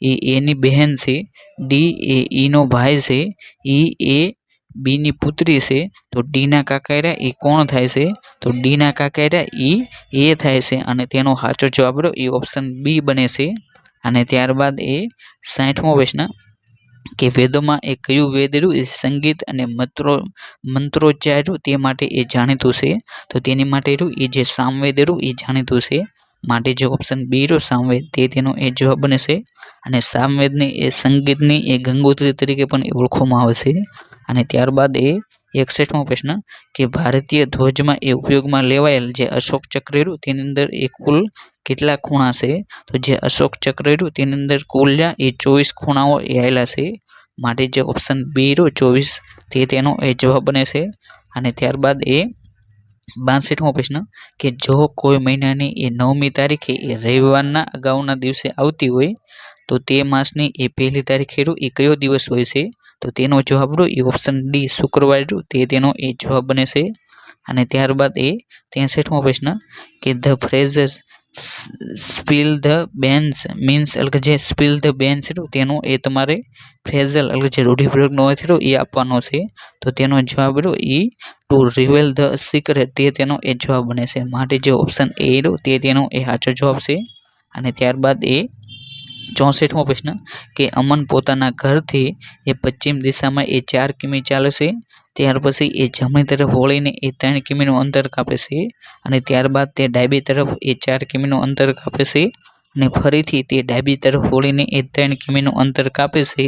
એ એની બહેન છે. ડી એ ઈનો ભાઈ છે. ઈ એ બીની પુત્રી છે. તો ડીના કાકા એ કોણ થાય છે? તો ડીના કાકા ઈ એ થાય છે. અને તેનો સાચો જવાબ રહ્યો એ ઓપ્શન બી બને છે. અને ત્યારબાદ એ 60મો પ્રશ્ન કે વેદોમાં એ કયું વેદ રહ્યું એ સંગીત અને મંત્રોચ્ચાર તે માટે એ જાણીતું છે? તો તેની માટે રહ્યું એ જે સામવેદ રહ્યું એ જાણીતું છે. માટે જે ઓપ્શન બી રહ્યો સામવેદ તે તેનો એ જવાબ બને છે. અને સામવેદને એ સંગીતની એ ગંગોત્રી તરીકે પણ ઓળખવામાં આવે છે. અને ત્યારબાદ એ 61મો પ્રશ્ન કે ભારતીય ધ્વજમાં એ ઉપયોગમાં લેવાયેલ જે અશોક ચક્ર રહ્યું તેની અંદર એ કુલ કેટલા ખૂણા છે? તો જે અશોક ચક્ર રહ્યું તેની અંદર કુલ એ 24 ખૂણાઓ એ આવેલા છે. માટે જે ઓપ્શન બી રહ્યો 24 તે તેનો એ જવાબ બને છે. અને ત્યારબાદ એ 62મો પ્રશ્ન કે જો કોઈ મહિનાની એ 9મી તારીખે એ રવિવારના અગાઉના દિવસે આવતી હોય તો તે માસની એ 1લી તારીખે એ કયો દિવસ હોય છે? તો તેનો જવાબ રહ્યો એ ઓપ્શન ડી શુક્રવાર તે તેનો એ જવાબ બને છે. અને ત્યારબાદ એ 63મો પ્રશ્ન કે the phrase spill the beans means એટલે કે જે સ્પીલ ધ બેન્સ તેનો એ તમારે ફ્રેઝલ એટલે જે રૂઢિપ્રયોગનો અર્થ રહ્યો એ આપવાનો છે. તો તેનો જવાબ રહ્યો એ ટુ રિવેલ ધ સિક્રેટ તે તેનો એ જવાબ બને છે. માટે જે ઓપ્શન એ રહ્યો તે તેનો એ સાચો જવાબ છે. અને ત્યારબાદ એ 64મો પ્રશ્ન કે અમન પોતાના ઘરથી એ પશ્ચિમ દિશામાં એ 4 કિમી ચાલે છે. ત્યાર પછી એ જમણી તરફ વળીને એ 3 કિમીનું અંતર કાપે છે. અને ત્યારબાદ તે ડાબી તરફ એ 4 કિમીનું અંતર કાપે છે. અને ફરીથી તે ડાબી તરફ વળીને એ 3 કિમીનું અંતર કાપે છે.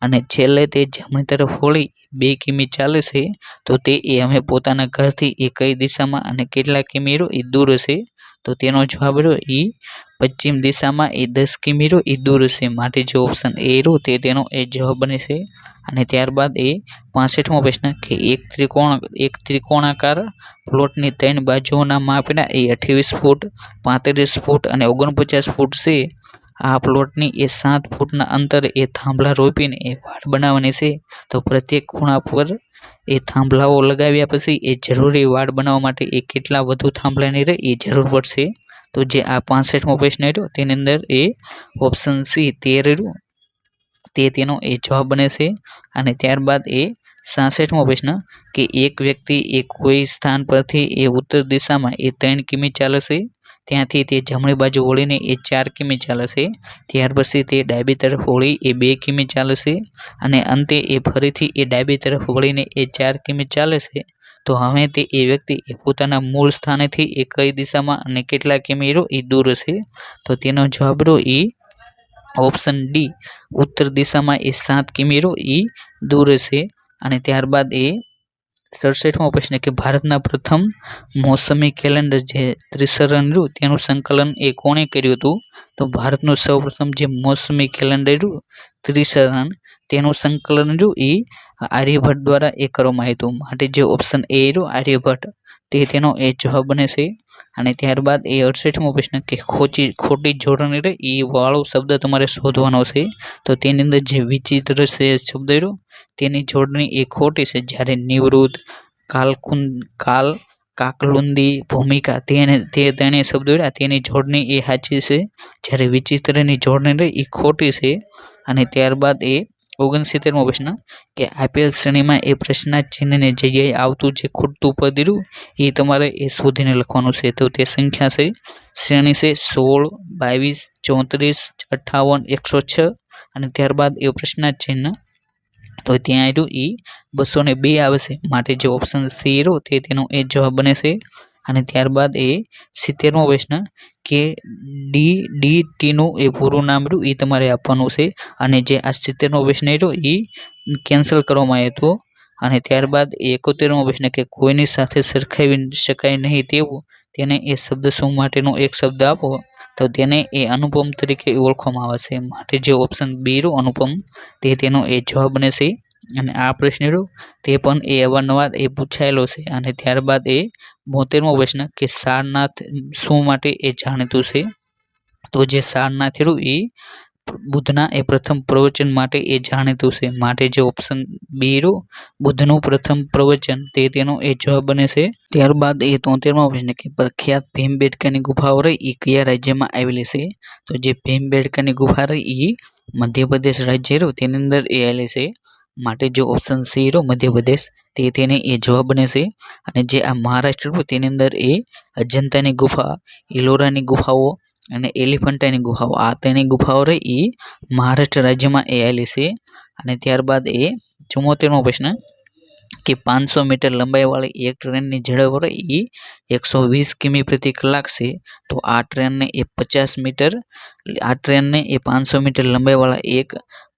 અને છેલ્લે તે જમણી તરફ વળી 2 કિમી ચાલે છે. તો તે એ હવે પોતાના ઘરથી એ કઈ દિશામાં અને કેટલા કિમી એ દૂર હશે? તો તેનો જવાબ રહ્યો એ પશ્ચિમ દિશામાં એ 10 કિમી એ દૂર હશે. માટે જે ઓપ્શન એ રહ્યો તે તેનો એ જવાબ બને છે. અને ત્યારબાદ એ 65મો પ્રશ્ન કે એક ત્રિકોણાકાર પ્લોટની 3 બાજુઓના માપ એ 28 ફૂટ 35 ફૂટ અને 49 ફૂટ છે. આ પ્લોટની એ 7 ફૂટના અંતરે એ થાંભલા રોપીને એ વાડ બનાવવાની છે. તો પ્રત્યેક ખૂણા પર એ થાંભલાઓ લગાવ્યા પછી એ જરૂરી વાડ બનાવવા માટે એ કેટલા વધુ થાંભલાની એ જરૂર પડશે? તો જે આ 65મો પ્રશ્ન રહ્યો તેની અંદર એ ઓપ્શન સી 13 તે તેનો એ જવાબ બને છે. અને ત્યારબાદ એ 66મો પ્રશ્ન કે એક વ્યક્તિ એ કોઈ સ્થાન પરથી એ ઉત્તર દિશામાં એ 3 કિમી ચાલશે. ત્યાંથી તે જમણી બાજુ વળીને એ 4 કિમી ચાલશે. ત્યાર પછી તે ડાબી તરફ વળી એ 2 કિમી ચાલશે. અને અંતે એ ફરીથી એ ડાબી તરફ વળીને એ 4 કિમી ચાલશે. તો હવે તે એ વ્યક્તિ એ પોતાના મૂળ સ્થાનેથી એ કઈ દિશામાં અને કેટલા કિમી એ દૂર હશે? તો તેનો જવાબ રહ્યો એ ઓપ્શન ડી ઉત્તર દિશામાં એ 7 કિમી એ દૂર હશે. અને ત્યારબાદ એ 67મો પ્રશ્ન કે ભારતના પ્રથમ મોસમી કેલેન્ડર જે ત્રિસરણ રહ્યું તેનું સંકલન એ કોણે કર્યું હતું? તો ભારતનું સૌપ્રથમ જે મોસમી કેલેન્ડર રહ્યું ત્રિસરણ તેનું સંકલન રહ્યું એ આર્યભટ્ટ દ્વારા એ કરવામાં આવ્યું હતું. માટે જે ઓપ્શન એ રહ્યું આર્યભટ્ટ તે તેનો એ જવાબ બને છે. અને ત્યારબાદ એ 68મો પ્રશ્ન કે ખોટી જોડણી રહે એ વાળો શબ્દ તમારે શોધવાનો છે. તો તેની અંદર જે વિચિત્ર છે શબ્દ રહ્યો તેની જોડણી એ ખોટી છે. જ્યારે નિવૃત્ત કાલ કાકલુંદી ભૂમિકા તેણે શબ્દો રહ્યા તેની જોડણી એ સાચી છે, જ્યારે વિચિત્રની જોડણી રહી એ ખોટી છે. અને ત્યારબાદ એ 69મો પ્રશ્ન કે આપેલ શ્રેણીમાં એ પ્રશ્નાર્થ ચિહ્નની જગ્યાએ આવતું જે ખૂટતું પદ રહ્યું એ તમારે એ શોધીને લખવાનું છે. તો તે સંખ્યા છે, શ્રેણી છે 16, 22, 34, 58, 106 અને ત્યારબાદ એ પ્રશ્નાર્થ ચિહ્ન. તો ત્યાં આવ્યું એ 202 આવે છે, માટે જે ઓપ્શન સી રહ્યો તે તેનો એ જવાબ બને છે. અને ત્યારબાદ એ 70મો પ્રશ્ન કે DDTનું એ પૂરું નામ રહ્યું એ તમારે આપવાનું છે, અને જે આ 70મો પ્રશ્ન રહ્યો એ કેન્સલ કરવામાં આવ્યો હતો. અને ત્યારબાદ 71મો પ્રશ્ન કે કોઈની સાથે સરખાવી શકાય નહીં તેવું તેને એ શબ્દ શું માટેનો એક શબ્દ આપો, તો તેને એ અનુપમ તરીકે ઓળખવામાં આવે છે, માટે જે ઓપ્શન બી રહ્યો અનુપમ તે તેનો એ જવાબ બને છે. અને આ પ્રશ્ન રહ્યો તે પણ એ અવારનવાર એ પૂછાયેલો છે. અને ત્યારબાદ એ 72મો પ્રશ્ન કે સારનાથ શું માટે એ જાણીતું છે, તો જે સારનાથ રહ્યું એ બુદ્ધના એ પ્રથમ પ્રવચન માટે એ જાણીતું છે, માટે જે ઓપ્શન બી રહ્યો બુદ્ધનું પ્રથમ પ્રવચન તે તેનો એ જવાબ બને છે. ત્યારબાદ એ 73મો પ્રશ્ન કે પ્રખ્યાત ભીમબેટકાની ગુફાઓ રહી એ કયા રાજ્યમાં આવેલી છે, તો જે ભીમબેટકાની ગુફા રહી એ મધ્યપ્રદેશ રાજ્ય રહ્યું તેની અંદર એ આવેલી છે, માટે જે ઓપ્શન સી રહ્યો મધ્યપ્રદેશ તે તેને એ જવાબ બને છે. અને જે આ મહારાષ્ટ્ર રહ્યું તેની અંદર એ અજંતાની ગુફા, ઇલોરાની ગુફાઓ અને એલિફન્ટાની ગુફાઓ આ ત્રણેય ગુફાઓ રહી એ મહારાષ્ટ્ર રાજ્યમાં એ આવેલી છે. અને ત્યારબાદ એ 74મો પ્રશ્ન કે 500 મીટર લંબાઈવાળી એક ટ્રેનની ઝડપ રહી એ 120 કિમી પ્રતિ કલાક છે, તો આ ટ્રેનને એ 500 મીટર લંબાઈવાળા એક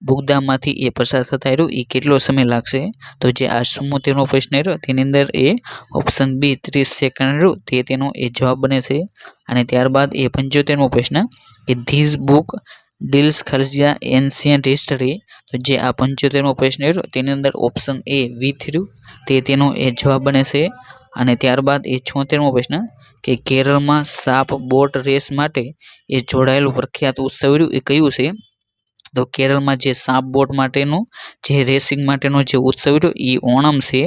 બોગદામાંથી એ પસાર થતા રહ્યું એ કેટલો સમય લાગશે, તો જે આ 74મો પ્રશ્ન રહ્યો તેની અંદર એ ઓપ્શન બી 30 સેકન્ડ રહ્યું તે તેનો એ જવાબ બને છે. અને ત્યારબાદ એ 75મો પ્રશ્ન કે ધીસ બુક ડીલ્સ ખર્જિયા એન્શિયન્ટ હિસ્ટરી, તો જે આ 75મો પ્રશ્ન રહ્યો તેની અંદર ઓપ્શન એ વિથ રહ્યું તે તેનો એ જવાબ બને છે. અને ત્યારબાદ એ 76મો પ્રશ્ન કે કેરળમાં સાપ બોટ રેસ માટે એ જોડાયેલું પ્રખ્યાત ઉત્સવ રહ્યું એ કયું છે, તો કેરળમાં જે સાપ બોટ માટેનું જે રેસિંગ માટેનો જે ઉત્સવ રહ્યો એ ઓણમ છે,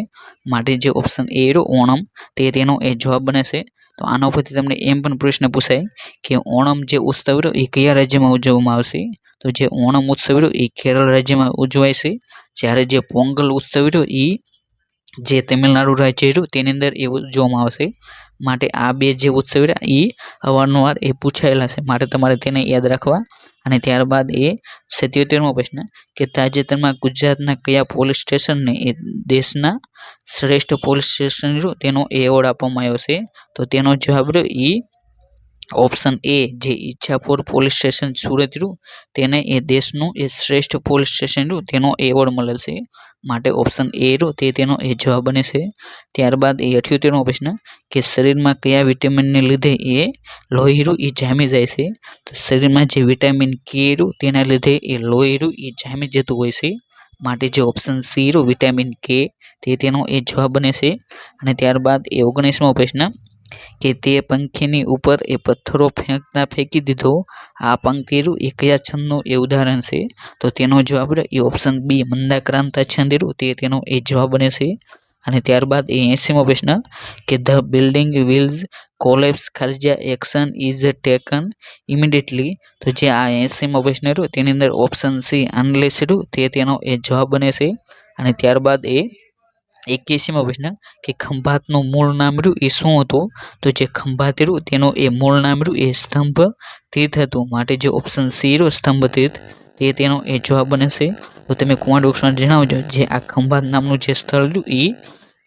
માટે જે ઓપ્શન એ રહ્યો ઓણમ તે તેનો એ જવાબ બને છે. તો આના ઉપરથી તમને એમ પણ પ્રશ્ન પૂછાય કે ઓણમ જે ઉત્સવ રહ્યો એ કયા રાજ્યમાં ઉજવવામાં આવશે, તો જે ઓણમ ઉત્સવ રહ્યો એ કેરળ રાજ્યમાં ઉજવાય છે, જ્યારે જે પોંગલ ઉત્સવ રહ્યો એ જે તમિલનાડુ રાજ્ય રહ્યું તેની અંદર એ ઉજવવામાં આવશે, માટે આ બે જે ઉત્સવ રહ્યા એ અવારનવાર એ પૂછાયેલા છે, માટે તમારે તેને યાદ રાખવા. અને ત્યારબાદ એ 77મો પ્રશ્ન કે તાજેતરમાં ગુજરાતના કયા પોલીસ સ્ટેશનને એ દેશના શ્રેષ્ઠ પોલીસ સ્ટેશન રહ્યું તેનો એવોર્ડ આપવામાં આવ્યો છે, તો તેનો જવાબ રહ્યો એ ઓપ્શન એ જે ઈચ્છાપુર પોલીસ સ્ટેશન સુરત રહ્યું તેને એ દેશનું એ શ્રેષ્ઠ પોલીસ સ્ટેશન રહ્યું તેનો એવોર્ડ મળેલ છે, માટે ઓપ્શન એ રહ્યો તે તેનો એ જવાબ બને છે. ત્યારબાદ એ 78મો પ્રશ્ન કે શરીરમાં કયા વિટામિનને લીધે એ લોહી રહ્યું એ જામી જાય છે, તો શરીરમાં જે વિટામિન કે રહ્યું તેના લીધે એ લોહી રહ્યું એ જામી જતું હોય છે, માટે જે ઓપ્શન સી રહ્યું વિટામિન કે તે તેનો એ જવાબ બને છે. અને ત્યારબાદ એ 19મો પ્રશ્ન કે તે પંખીની ઉપર એ પથ્થરો ફેંકી દીધો, આ પંક્તિ રહ્યું એ કયા છંદનું એ ઉદાહરણ છે, તો તેનો જવાબ એ ઓપ્શન બી મંદાક્રાંતા છંદ રહ્યું તે તેનો એ જવાબ બને છે. અને ત્યારબાદ એ 80મો પ્રશ્ન કે ધ બિલ્ડિંગ વિલ્સ કોલેપ્સ ખર્જિયા એક્શન ઇઝ ટેકન ઇમિડિયેટલી, તો જે આ 80મો પ્રશ્ન રહ્યો તેની અંદર ઓપ્શન સી અનલેસ રહ્યું તે તેનો એ જવાબ બને છે. અને ત્યારબાદ એ 81મો પ્રશ્ન કે ખંભાતનું મૂળ નામ રહ્યું એ શું હતું, તો જે ખંભાત રહ્યું તેનું એ મૂળ નામ રહ્યું એ સ્તંભ તીર્થ હતું, માટે જે ઓપ્શન સી રહ્યું સ્તંભ તીર્થ તે તેનો એ જવાબ બને છે. તો તમે કોમેન્ટ બોક્સમાં જણાવજો જે આ ખંભાત નામનું જે સ્થળ રહ્યું એ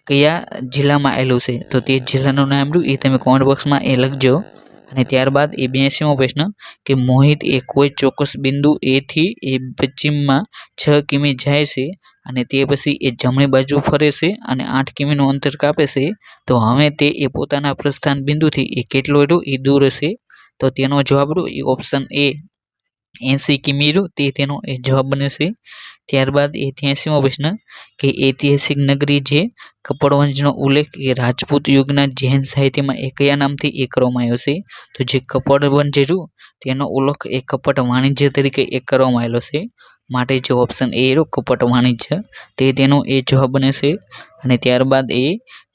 કયા જિલ્લામાં આવેલું છે, તો તે જિલ્લાનું નામ રહ્યું એ તમે કોમેન્ટ બોક્સમાં એ લખજો. અને ત્યારબાદ એ 82મો પ્રશ્ન કે મોહિત એ કોઈ ચોક્કસ બિંદુ એથી એ પશ્ચિમમાં 6 કિમી જાય છે અને તે પછી એ જમણી બાજુ ફરે છે અને 8 કિમીનું અંતર કાપે છે, તો હવે તે એ પોતાના પ્રસ્થાન બિંદુથી એ કેટલો એ દૂર હશે, તો તેનો જવાબ એ ઓપ્શન એ 80 કિમી તે તેનો એ જવાબ બને છે. ત્યારબાદ એ 83મો પ્રશ્ન કે ઐતિહાસિક નગરી જે કપડવંજનો ઉલ્લેખ એ રાજપૂત યુગના જૈન સાહિત્યમાં એ કયા નામથી એ કરવામાં આવ્યો છે, તો જે કપડવંજ રહ્યું તેનો ઉલ્લેખ એ કપટ વાણિજ્ય તરીકે એ કરવામાં આવેલો છે, માટે જે ઓપ્શન એ રહ્યો કપટ વાણિજ્ય તે તેનો એ જવાબ બને છે. અને ત્યારબાદ એ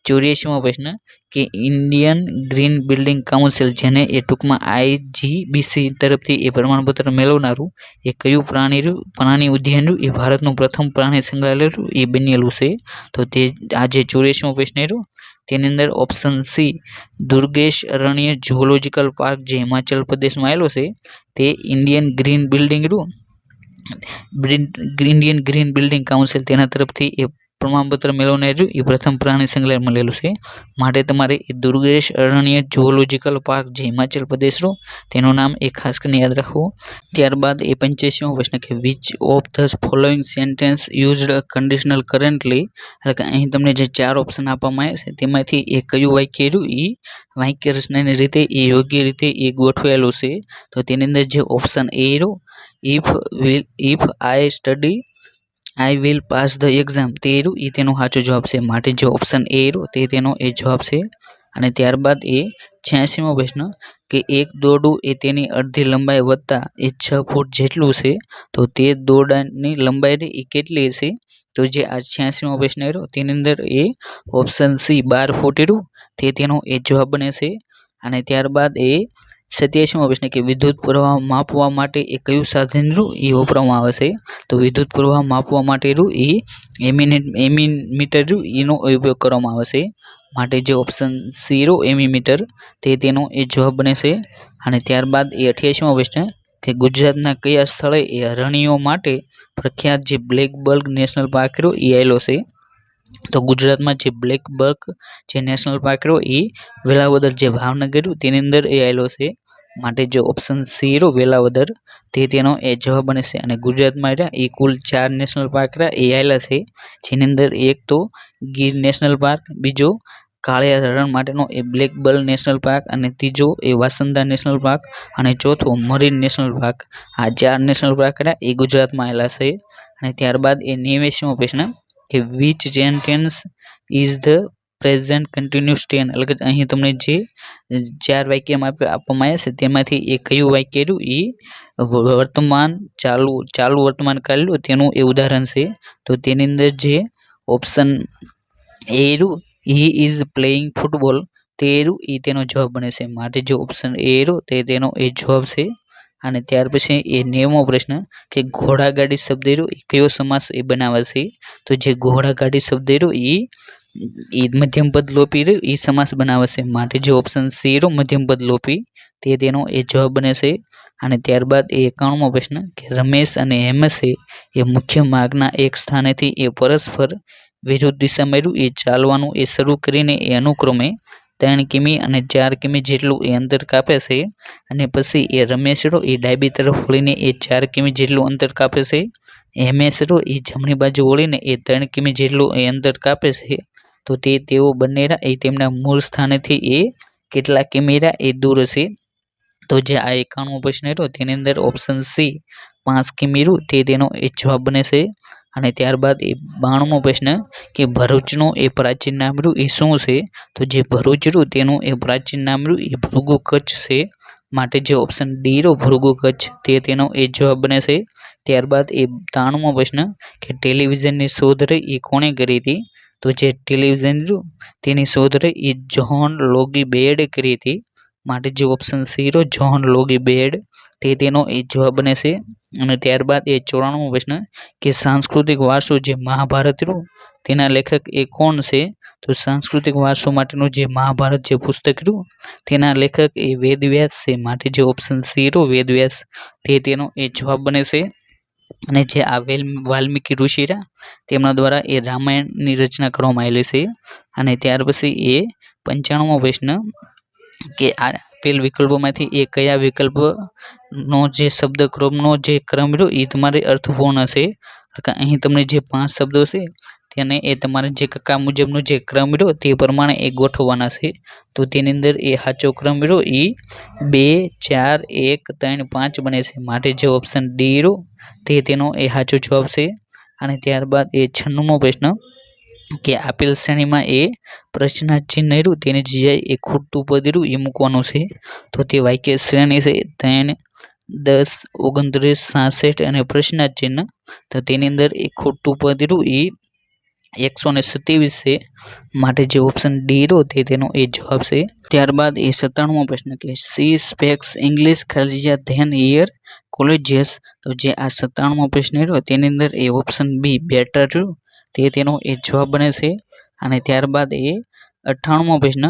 84મો પ્રશ્ન કે ઇન્ડિયન ગ્રીન બિલ્ડિંગ કાઉન્સિલ જેને એ ટૂંકમાં IGBC તરફથી એ પ્રમાણપત્ર મેળવનારું એ કયું પ્રાણી ઉદ્યાન એ ભારતનું પ્રથમ પ્રાણી સંગ્રહાલય એ બનેલું છે. તો તે આ જે 84મો પ્રશ્ન રહ્યો તેની અંદર option C Durgesh Aranya zoological park જે હિમાચલ પ્રદેશમાં આવેલો છે તે ઇન્ડિયન ગ્રીન બિલ્ડિંગ કાઉન્સિલ તેના તરફથી એ પ્રમાણપત્ર મેળવનાર એ પ્રથમ પ્રાણી સંગ્રહાલય મળેલું છે. માટે તમારે એ દુર્ગેશ અરણ્ય ઝૂઓલોજીકલ પાર્ક જે હિમાચલ પ્રદેશનું તેનું નામ એ ખાસ કરીને યાદ રાખવું. ત્યારબાદ એ 85મો પ્રશ્ન કે which of the following sentence used conditional currently, એટલે કે અહીં તમને જે 4 ઓપ્શન આપવામાં આવ્યા છે તેમાંથી એ કયું વાક્ય રહ્યું એ વાક્ય રચનાની રીતે એ યોગ્ય રીતે એ ગોઠવાયેલું છે. તો તેની અંદર જે ઓપ્શન એ રહ્યો if I study I will pass the exam તે રહ્યું એ તેનો સાચો જવાબ છે. માટે જે ઓપ્શન એ રહ્યો તે તેનો એ જવાબ છે. અને ત્યારબાદ એ 86મો પ્રશ્ન કે એક દોરડું એ તેની અડધી લંબાઈ વધતા એ 6 ફૂટ જેટલું છે. તો તે દોરડાની લંબાઈ એ કેટલી હશે? તો જે આ 86મો પ્રશ્ન રહ્યો તેની અંદર એ ઓપ્શન સી 12 ફૂટ રહ્યું તે તેનો એ જવાબ બને છે. અને ત્યારબાદ એ 87મો પ્રશ્ન કે વિદ્યુત પ્રવાહ માપવા માટે એ કયું સાધન એ વપરાવામાં આવે છે? તો વિદ્યુત પ્રવાહ માપવા માટે એ એમીમીટર એનો ઉપયોગ કરવામાં આવે છે. માટે જે ઓપ્શન સી એમીમીટર તે તેનો એ જવાબ બને છે. અને ત્યારબાદ એ 88મો પ્રશ્ન કે ગુજરાતના કયા સ્થળે એ હરણીઓ માટે પ્રખ્યાત જે બ્લેક બક નેશનલ પાર્ક એ આવેલો છે? તો ગુજરાતમાં જે બ્લેક બક જે નેશનલ પાર્ક એ વેલાવદર જે ભાવનગર તેની અંદર એ આવેલો છે. માટે જે ઓપ્શન સી વેલાવદર તે તેનો એ જવાબ બને છે. અને ગુજરાતમાં એ કુલ 4 નેશનલ પાર્ક એ આવેલા છે, જેની અંદર એક તો ગીર નેશનલ પાર્ક, બીજો કાળિયાર હરણ માટેનો એ બ્લેક બક નેશનલ પાર્ક, અને ત્રીજો એ વાસંદા નેશનલ પાર્ક, અને ચોથો મરીન નેશનલ પાર્ક. આ 4 નેશનલ પાર્ક એ ગુજરાતમાં આવેલા છે. અને ત્યારબાદ એ 89મો પ્રશ્ન કે which sentence is the present continuous tense, એટલે કે અહીં તમને જે 4 વાક્યમાં આપવામાં આવ્યા છે તેમાંથી એ કયું વાક્ય રહ્યું એ વર્તમાન ચાલુ વર્તમાન કાળ તેનું એ ઉદાહરણ છે. તો તેની અંદર જે ઓપ્શન એ રહ્યું હી ઇઝ પ્લેઇંગ ફૂટબોલ તે રહ્યું એ તેનો જવાબ બને છે. માટે જે ઓપ્શન એ રહ્યો તે તેનો એ જવાબ છે. અને ત્યાર પછી એ 90મો પ્રશ્ન કે ઘોડાગાડી શબ્દ રહ્યો એ કયો સમાસ એ બનાવે છે? તો જે ઘોડાગાડી શબ્દ રહ્યો એ મધ્યમપદ લોપી રહ્યો એ સમાસ બનાવે છે. માટે જે ઓપ્શન સી રહ્યો મધ્યમપદ લોપી તે તેનો એ જવાબ બને છે. અને ત્યારબાદ એ 91મો પ્રશ્ન કે રમેશ અને હેમશે એ મુખ્ય માર્ગના એક સ્થાનેથી એ પરસ્પર વિરુદ્ધ દિશામાં એ ચાલવાનું એ શરૂ કરીને એ અનુક્રમે 3 કિમી અને 4 કિમી જેટલું એ અંતર કાપે છે. અને પછી એ રમેશ એ ડાબી તરફ વળીને એ 4 કિમી જેટલું અંતર કાપે છે. હેમેશ એ જમણી બાજુ વળીને એ 3 કિમી જેટલું એ અંતર કાપે છે. તો તેઓ બંને એ તેમના મૂળ સ્થાનેથી એ કેટલા કિમી એ દૂર હશે? તો જે આ 91મો પ્રશ્ન રહ્યો તેની અંદર ઓપ્શન સી 5 કિમી તે તેનો એ જવાબ બને છે. અને ત્યારબાદ એ 92મો પ્રશ્ન કે ભરૂચનું એ પ્રાચીન નામ એ શું છે? તો જે ભરૂચ તેનું એ પ્રાચીન નામ એ ભૃગુ કચ્છ છે. માટે જે ઓપ્શન ડી ભૃગુ કચ્છ તે તેનો એ જવાબ બને છે. ત્યારબાદ એ 93મો પ્રશ્ન કે ટેલિવિઝનની શોધ એ કોણે કરી હતી? તો જે ટેલિવિઝન તેની શોધ એ જ્હોન લોગી બેર્ડે કરી હતી. માટે જે ઓપ્શન સી જ્હોન લોગી બેર્ડ તે તેનો એ જવાબ બને છે. અને ત્યારબાદ એ 94મો પ્રશ્ન કે સાંસ્કૃતિક વારસો જે મહાભારત તેના લેખક એ કોણ છે? તો સાંસ્કૃતિક વારસો માટેનું જે મહાભારત જે પુસ્તક તેના લેખક એ વેદવ્યાસ છે. માટે જે ઓપ્શન સી વેદવ્યાસ તે તેનો એ જવાબ બને છે. અને જે આ વાલ્મીકી ઋષિ તેમના દ્વારા એ રામાયણની રચના કરવામાં આવેલી છે. અને ત્યાર પછી એ 95મો પ્રશ્ન કે આપેલ વિકલ્પોમાંથી એ કયા વિકલ્પનો જે શબ્દક્રમનો જે ક્રમ એ તમારે અર્થપૂર્ણ હશે? અહીં તમને જે 5 શબ્દો છે તેને એ તમારે જે કક્કા મુજબનો જે ક્રમ તે પ્રમાણે એ ગોઠવવાના છે. તો તેની અંદર એ સાચો ક્રમ એ 2 4 1 3 5 બને છે. માટે જે ઓપ્શન ડી તે તેનો એ સાચો જવાબ છે. અને ત્યારબાદ એ 96મો પ્રશ્ન કે આપેલ શ્રેણીમાં એ પ્રશ્નાર્થ ચિહ્ન તેની જગ્યાએ એ ખૂટતું પદ એ મૂકવાનું છે. તો તે વાક્ય શ્રેણી છે 3 10 29 66 અને પ્રશ્નાર્થ ચિહ્ન. તો તેની અંદર એ ખૂટતું પદ એ 127 છે, માટે જે ઓપ્શન ડી રો તે તેનો એ જવાબ છે। ત્યારબાદ એ 97મો પ્રશ્ન કે સી સ્પેક્સ ઇંગ્લિશ કલેજિયા ધેન હિયર કોલેજિયસ, તો જે આ 97મો પ્રશ્ન રહ્યો તેની અંદર એ ઓપ્શન બી બેટર તે તેનો એ જવાબ બને છે। અને ત્યારબાદ એ 98મો પ્રશ્ન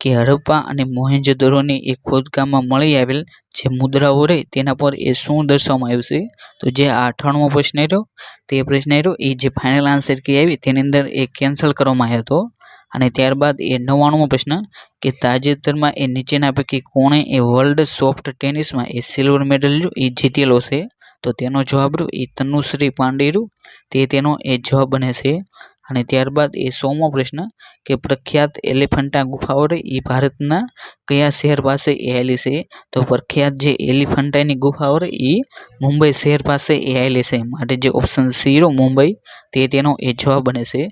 કે હડપ્પા અને મોહેંજો-દડોની એ ખોદકામમાં મળી આવેલ જે મુદ્રાઓ રહી તેના પર એ શું દર્શાવવામાં આવ્યું છે, તો જે આ 98મો પ્રશ્ન રહ્યો તે પ્રશ્ન રહ્યો એ જે ફાઇનલ આન્સર કી આવી તેની અંદર એ કેન્સલ કરવામાં આવ્યો હતો। અને ત્યારબાદ એ 99મો પ્રશ્ન કે તાજેતરમાં એ નીચેના પૈકી કોણે એ વર્લ્ડ સોફ્ટ ટેનિસમાં એ સિલ્વર મેડલ એ જીતેલો છે, તો તેનો જવાબ એ તનુશ્રી પાંડે તે તેનો એ જવાબ બને છે। અને ત્યારબાદ એ 100મો પ્રશ્ન કે પ્રખ્યાત એલિફન્ટા ગુફાઓ એ ભારતના કયા શહેર પાસે એ આવેલી છે, તો પ્રખ્યાત જે એલિફન્ટાની ગુફાઓ એ મુંબઈ શહેર પાસે એ આવેલી છે, માટે જે ઓપ્શન સી મુંબઈ તે તેનો એ જવાબ બને છે।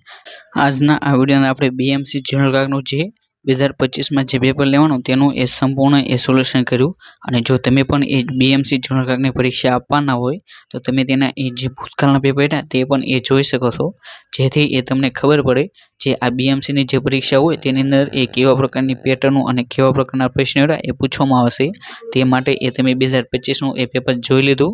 આજના આ વિડીયોને આપણે બીએમસી જનરલ કાગનું જે 2025માં જે પેપર લેવાનું તેનું એ સંપૂર્ણ એ સોલ્યુશન કર્યું। અને જો તમે પણ એ બીએમસી જનરલ કાગની પરીક્ષા આપવાના હોય તો તમે તેના એ જે ભૂતકાળના પેપર હતા તે પણ એ જોઈ શકો છો, જેથી એ તમને ખબર પડે જે આ બીએમસીની જે પરીક્ષા હોય તેની અંદર એ કેવા પ્રકારની પેટર્નો અને કેવા પ્રકારના પ્રશ્નો એ પૂછવામાં આવશે, તે માટે એ તમે 2025નું એ પેપર જોઈ લીધું।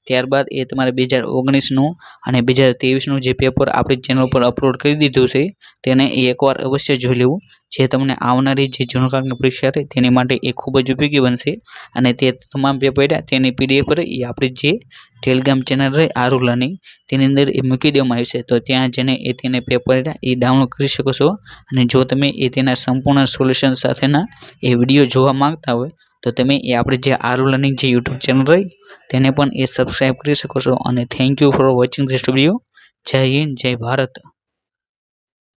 ત્યારબાદ એ તમારે 2019નું અને 2023નું જે પેપર આપણી ચેનલ પર અપલોડ કરી દીધું છે તેને એકવાર અવશ્ય જોઈ લેવું, જે તમને આવનારી જે જનરલ કાગની પરીક્ષા છે તેની માટે એ ખૂબ જ ઉપયોગી બનશે। અને તે તમામ પેપર તેની પીડીએફ એ આપણી જે ટેલિગ્રામ ચેનલ રહે આરુ લર્નિંગ તેની અંદર એ મૂકી દેવામાં આવી છે, તો ત્યાં જઈને એ તેને પેપર એ ડાઉનલોડ કરી શકો છો। અને જો તમે એ તેના સંપૂર્ણ સોલ્યુશન સાથેના એ વિડીયો જોવા માંગતા હોય તો તમે એ આપણે જે આરુ લર્નિંગ જે યુટ્યુબ ચેનલ રહી તેને પણ એ સબસ્ક્રાઈબ કરી શકો છો। અને thank you for watching this video. જય હિન્દ, જય ભારત।